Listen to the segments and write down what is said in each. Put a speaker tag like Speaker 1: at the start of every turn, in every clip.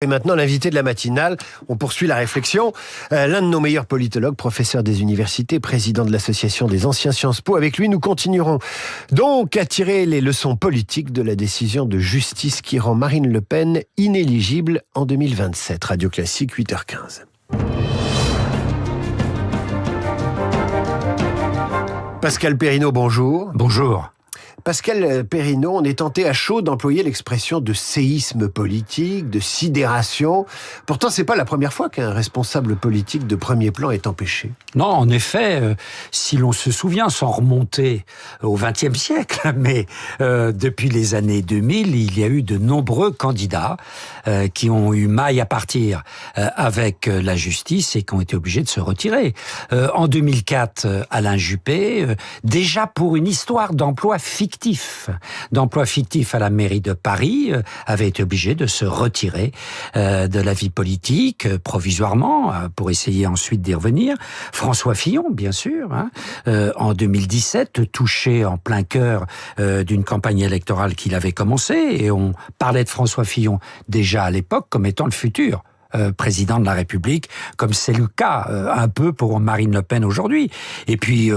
Speaker 1: Et maintenant, l'invité de la matinale, on poursuit la réflexion. L'un de nos meilleurs politologues, professeur des universités, président de l'association des anciens Sciences Po. Avec lui, nous continuerons donc à tirer les leçons politiques de la décision de justice qui rend Marine Le Pen inéligible en 2027. Radio Classique, 8h15. Pascal Perrineau, bonjour.
Speaker 2: Bonjour.
Speaker 1: Pascal Perrineau, on est tenté à chaud d'employer l'expression de séisme politique, de sidération. Pourtant, c'est pas la première fois qu'un responsable politique de premier plan est empêché.
Speaker 2: Non, en effet, si l'on se souvient, sans remonter au XXe siècle, mais depuis les années 2000, il y a eu de nombreux candidats qui ont eu maille à partir avec la justice et qui ont été obligés de se retirer. En 2004, Alain Juppé, déjà pour une histoire d'emploi fictif à la mairie de Paris, avait été obligé de se retirer de la vie politique provisoirement pour essayer ensuite d'y revenir. François Fillon, bien sûr, en 2017, touché en plein cœur d'une campagne électorale qu'il avait commencée, et on parlait de François Fillon déjà à l'époque comme étant le futur président de la République, comme c'est le cas un peu pour Marine Le Pen aujourd'hui. Et puis,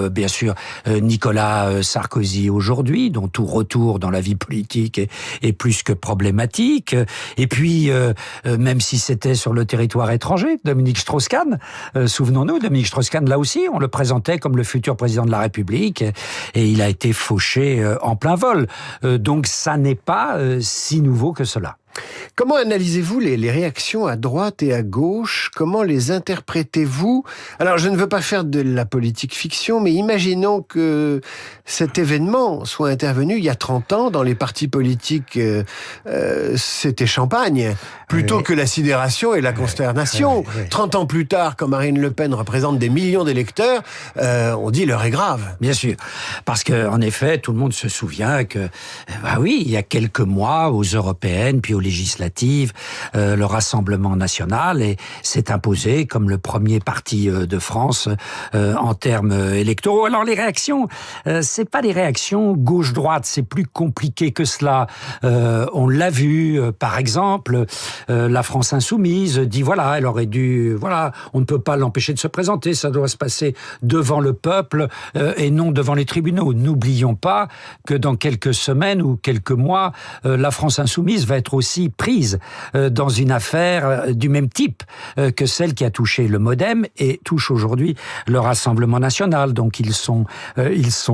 Speaker 2: bien sûr, Nicolas Sarkozy aujourd'hui, dont tout retour dans la vie politique est plus que problématique. Et puis, même si c'était sur le territoire étranger, Dominique Strauss-Kahn, souvenons-nous, Dominique Strauss-Kahn, là aussi, on le présentait comme le futur président de la République, et il a été fauché en plein vol. Donc, ça n'est pas si nouveau que cela.
Speaker 1: Comment analysez-vous les réactions à droite et à gauche? Comment les interprétez-vous? Alors, je ne veux pas faire de la politique fiction, mais imaginons que cet événement soit intervenu il y a 30 ans dans les partis politiques. C'était champagne, plutôt que la sidération et la consternation. 30 ans plus tard, quand Marine Le Pen représente des millions d'électeurs, on dit l'heure est grave.
Speaker 2: Bien sûr, parce que en effet, tout le monde se souvient que, il y a quelques mois, aux européennes, puis aux législatives, le Rassemblement national s'est imposé comme le premier parti de France en termes électoraux. Alors les réactions, c'est pas des réactions gauche-droite, c'est plus compliqué que cela. On l'a vu, par exemple, la France insoumise dit elle aurait dû, on ne peut pas l'empêcher de se présenter, ça doit se passer devant le peuple et non devant les tribunaux. N'oublions pas que dans quelques semaines ou quelques mois, la France insoumise va être aussi prise dans une affaire du même type que celle qui a touché le MoDem et touche aujourd'hui le Rassemblement national. Donc ils sont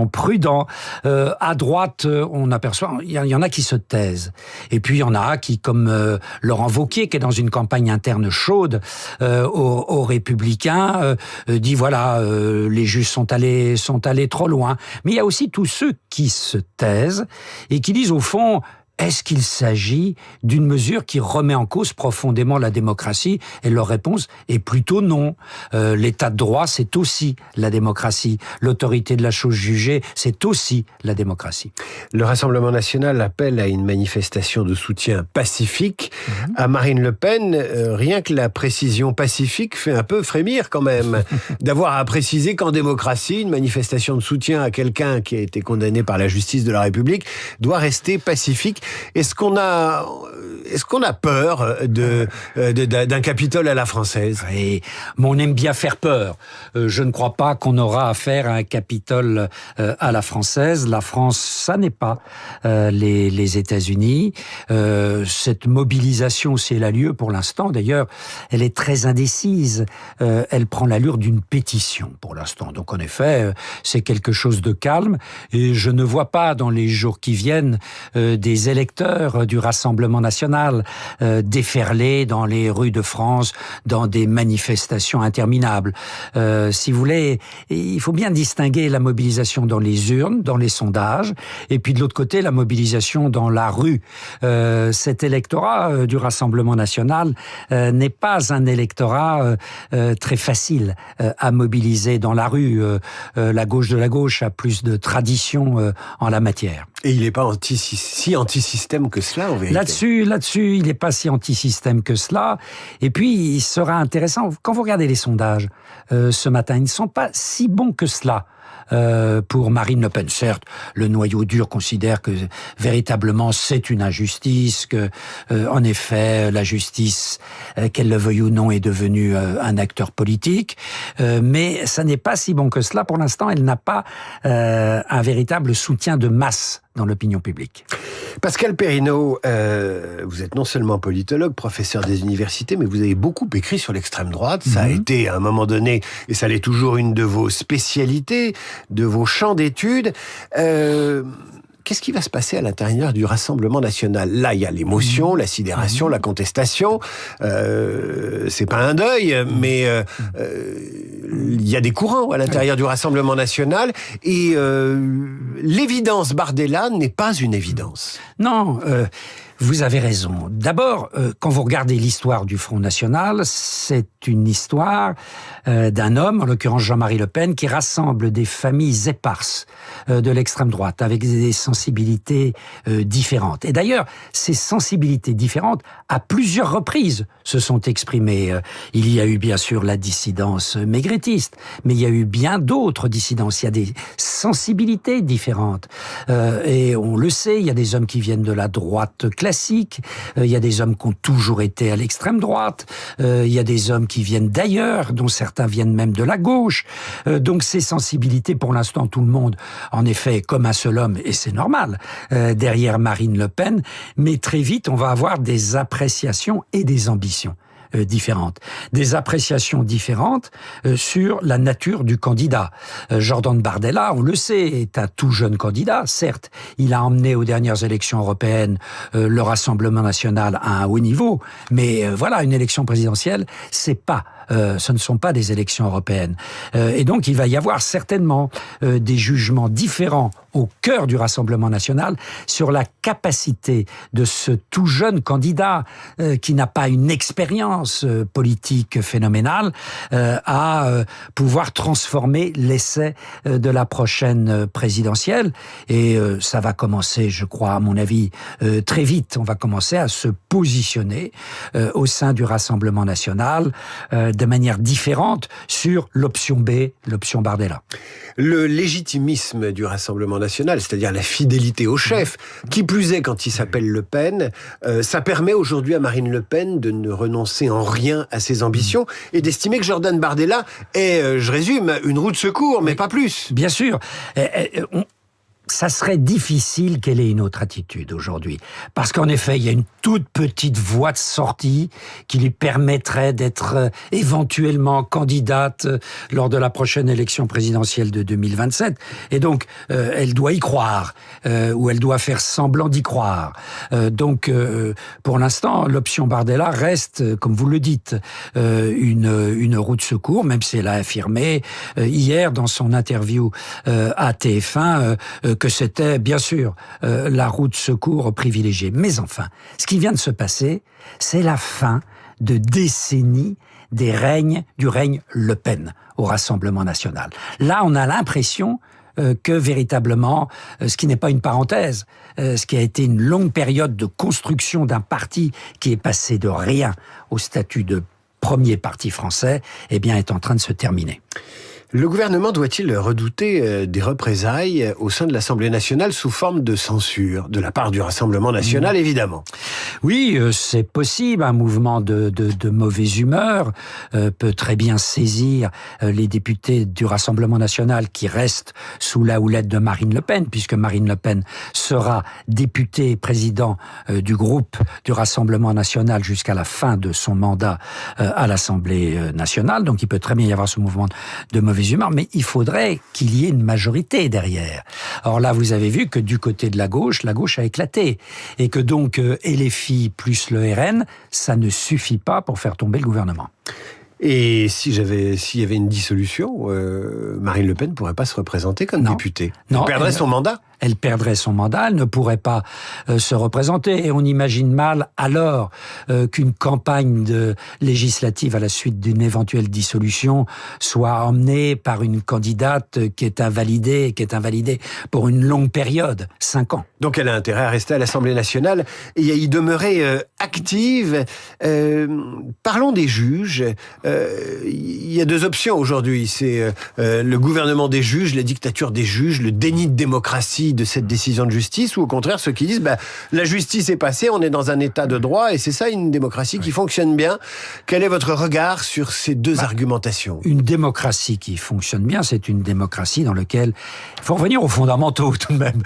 Speaker 2: prudents. À droite, on aperçoit, il y en a qui se taisent. Et puis il y en a qui, comme Laurent Wauquiez, qui est dans une campagne interne chaude aux Républicains, dit les juges sont allés trop loin. Mais il y a aussi tous ceux qui se taisent et qui disent au fond, est-ce qu'il s'agit d'une mesure qui remet en cause profondément la démocratie? Et leur réponse est plutôt non. L'état de droit, c'est aussi la démocratie. L'autorité de la chose jugée, c'est aussi la démocratie.
Speaker 1: Le Rassemblement national appelle à une manifestation de soutien pacifique à Marine Le Pen. Rien que la précision pacifique fait un peu frémir quand même. D'avoir à préciser qu'en démocratie, une manifestation de soutien à quelqu'un qui a été condamné par la justice de la République doit rester pacifique. Est-ce qu'on a peur d'un Capitole à la française?
Speaker 2: Oui, mais on aime bien faire peur. Je ne crois pas qu'on aura affaire à un Capitole à la française. La France, ça n'est pas les États-Unis. Cette mobilisation, si elle a lieu pour l'instant, d'ailleurs, elle est très indécise. Elle prend l'allure d'une pétition pour l'instant. Donc en effet, c'est quelque chose de calme. Et je ne vois pas dans les jours qui viennent des électeurs du Rassemblement national déferler dans les rues de France dans des manifestations interminables. Si vous voulez, il faut bien distinguer la mobilisation dans les urnes, dans les sondages, et puis de l'autre côté, la mobilisation dans la rue. Cet électorat du Rassemblement national n'est pas un électorat très facile à mobiliser dans la rue. La gauche de la gauche a plus de tradition en la matière.
Speaker 1: Et il n'est pas si anti-système que cela, en vérité.
Speaker 2: Là-dessus, il n'est pas si anti-système que cela. Et puis, il sera intéressant, quand vous regardez les sondages ce matin, ils ne sont pas si bons que cela pour Marine Le Pen. Certes, le noyau dur considère que véritablement c'est une injustice, que en effet la justice, qu'elle le veuille ou non, est devenue un acteur politique, mais ça n'est pas si bon que cela. Pour l'instant, elle n'a pas un véritable soutien de masse dans l'opinion publique.
Speaker 1: Pascal Perrineau, vous êtes non seulement politologue, professeur des universités, mais vous avez beaucoup écrit sur l'extrême droite. Ça a été à un moment donné, et ça l'est toujours, une de vos spécialités, de vos champs d'études. Qu'est-ce qui va se passer à l'intérieur du Rassemblement national ? Là, il y a l'émotion, la sidération, la contestation. C'est pas un deuil, mais il y a des courants à l'intérieur du Rassemblement national. Et l'évidence Bardella n'est pas une évidence.
Speaker 2: Non, vous avez raison. D'abord, quand vous regardez l'histoire du Front National, c'est une histoire d'un homme, en l'occurrence Jean-Marie Le Pen, qui rassemble des familles éparses de l'extrême droite, avec des sensibilités différentes. Et d'ailleurs, ces sensibilités différentes, à plusieurs reprises, se sont exprimées. Il y a eu bien sûr la dissidence maigretiste, mais il y a eu bien d'autres dissidences. Il y a des sensibilités différentes. Et on le sait, il y a des hommes qui viennent de la droite classique, il y a des hommes qui ont toujours été à l'extrême droite, il y a des hommes qui viennent d'ailleurs, dont certains viennent même de la gauche. Donc ces sensibilités, pour l'instant, tout le monde, en effet, comme un seul homme, et c'est normal, derrière Marine Le Pen, mais très vite, on va avoir des appréciations et des ambitions différentes. Des appréciations différentes sur la nature du candidat. Jordan Bardella, on le sait, est un tout jeune candidat. Certes, il a emmené aux dernières élections européennes le Rassemblement national à un haut niveau, mais voilà, une élection présidentielle, ce ne sont pas des élections européennes. Et donc, il va y avoir certainement des jugements différents au cœur du Rassemblement national sur la capacité de ce tout jeune candidat qui n'a pas une expérience politique phénoménale à pouvoir transformer l'essai de la prochaine présidentielle. Et ça va commencer, je crois, à mon avis, très vite. On va commencer à se positionner au sein du Rassemblement national de manière différente sur l'option B, l'option Bardella.
Speaker 1: Le légitimisme du Rassemblement national, c'est-à-dire la fidélité au chef, qui plus est quand il s'appelle Le Pen, ça permet aujourd'hui à Marine Le Pen de ne renoncer en rien à ses ambitions et d'estimer que Jordan Bardella est, je résume, une roue de secours, mais pas plus.
Speaker 2: Bien sûr. Ça serait difficile qu'elle ait une autre attitude aujourd'hui. Parce qu'en effet, il y a une toute petite voie de sortie qui lui permettrait d'être éventuellement candidate lors de la prochaine élection présidentielle de 2027. Et donc, elle doit y croire, ou elle doit faire semblant d'y croire. Donc, pour l'instant, l'option Bardella reste, comme vous le dites, une roue de secours, même si elle a affirmé hier dans son interview à TF1 que c'était, bien sûr, la roue de secours privilégiée. Mais enfin, ce qui vient de se passer, c'est la fin de décennies du règne Le Pen au Rassemblement national. Là, on a l'impression que véritablement, ce qui n'est pas une parenthèse, ce qui a été une longue période de construction d'un parti qui est passé de rien au statut de premier parti français, eh bien, est en train de se terminer.
Speaker 1: Le gouvernement doit-il redouter des représailles au sein de l'Assemblée nationale sous forme de censure, de la part du Rassemblement national, évidemment ?
Speaker 2: Oui, c'est possible. Un mouvement de mauvaise humeur peut très bien saisir les députés du Rassemblement national qui restent sous la houlette de Marine Le Pen, puisque Marine Le Pen sera députée et président du groupe du Rassemblement national jusqu'à la fin de son mandat à l'Assemblée nationale. Donc il peut très bien y avoir ce mouvement de mauvaise humeur, mais il faudrait qu'il y ait une majorité derrière. Or là, vous avez vu que du côté de la gauche a éclaté. Et que donc LFI plus le RN, ça ne suffit pas pour faire tomber le gouvernement.
Speaker 1: Et s'il y avait une dissolution, Marine Le Pen ne pourrait pas se représenter comme députée. Elle perdrait son mandat.
Speaker 2: Elle perdrait son mandat, elle ne pourrait pas se représenter. Et on imagine mal alors qu'une campagne législative à la suite d'une éventuelle dissolution soit emmenée par une candidate qui est invalidée pour une longue période, 5 ans.
Speaker 1: Donc elle a intérêt à rester à l'Assemblée nationale et à y demeurer active. Parlons des juges. Il y a 2 options aujourd'hui. C'est le gouvernement des juges, la dictature des juges, le déni de démocratie de cette décision de justice, ou au contraire ceux qui disent la justice est passée, on est dans un état de droit et c'est ça une démocratie qui fonctionne bien. Quel est votre regard sur ces 2 argumentations?
Speaker 2: Une démocratie qui fonctionne bien, c'est une démocratie dans laquelle il faut revenir aux fondamentaux tout de même,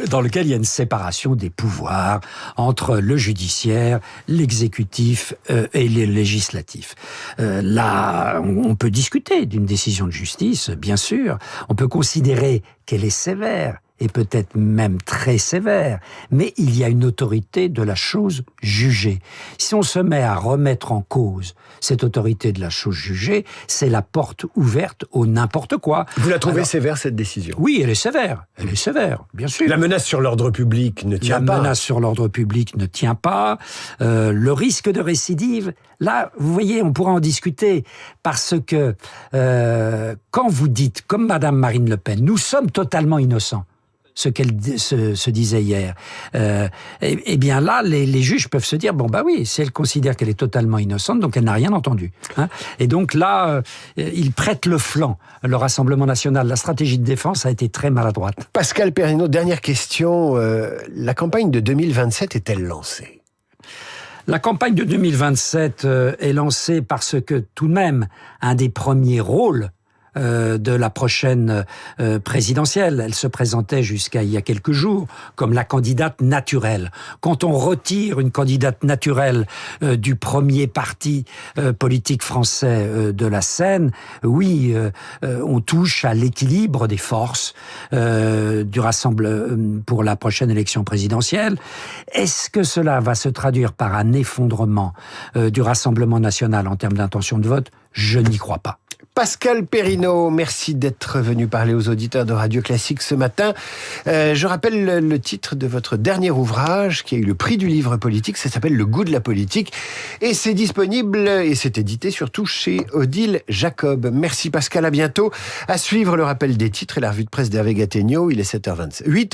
Speaker 2: dans lequel il y a une séparation des pouvoirs entre le judiciaire, l'exécutif et le législatif. Là, on peut discuter d'une décision de justice, bien sûr. On peut considérer qu'elle est sévère, et peut-être même très sévère, mais il y a une autorité de la chose jugée. Si on se met à remettre en cause cette autorité de la chose jugée, c'est la porte ouverte au n'importe quoi.
Speaker 1: Vous la trouvez sévère, cette décision?
Speaker 2: Oui, elle est sévère, bien sûr.
Speaker 1: La menace sur l'ordre public ne tient pas.
Speaker 2: La menace sur l'ordre public ne tient pas. Le risque de récidive, là, vous voyez, on pourra en discuter, parce que quand vous dites, comme Madame Marine Le Pen, nous sommes totalement innocents, ce qu'elle se disait hier. Eh bien là, les juges peuvent se dire, oui, si elle considère qu'elle est totalement innocente, donc elle n'a rien entendu. Hein. Et donc là, ils prêtent le flanc. Le Rassemblement national, la stratégie de défense a été très maladroite.
Speaker 1: Pascal Perrineau, dernière question. La campagne de 2027 est-elle lancée?
Speaker 2: La campagne de 2027 est lancée parce que tout de même, un des premiers rôles de la prochaine présidentielle. Elle se présentait jusqu'à il y a quelques jours comme la candidate naturelle. Quand on retire une candidate naturelle du premier parti politique français de la scène, oui, on touche à l'équilibre des forces du Rassemblement pour la prochaine élection présidentielle. Est-ce que cela va se traduire par un effondrement du Rassemblement national en termes d'intention de vote? Je n'y crois pas.
Speaker 1: Pascal Perrineau, merci d'être venu parler aux auditeurs de Radio Classique ce matin. Je rappelle le titre de votre dernier ouvrage qui a eu le prix du livre politique, ça s'appelle Le goût de la politique et c'est disponible et c'est édité surtout chez Odile Jacob. Merci Pascal, à bientôt. À suivre le rappel des titres et la revue de presse d'Hervé Gattegno, il est 7h28.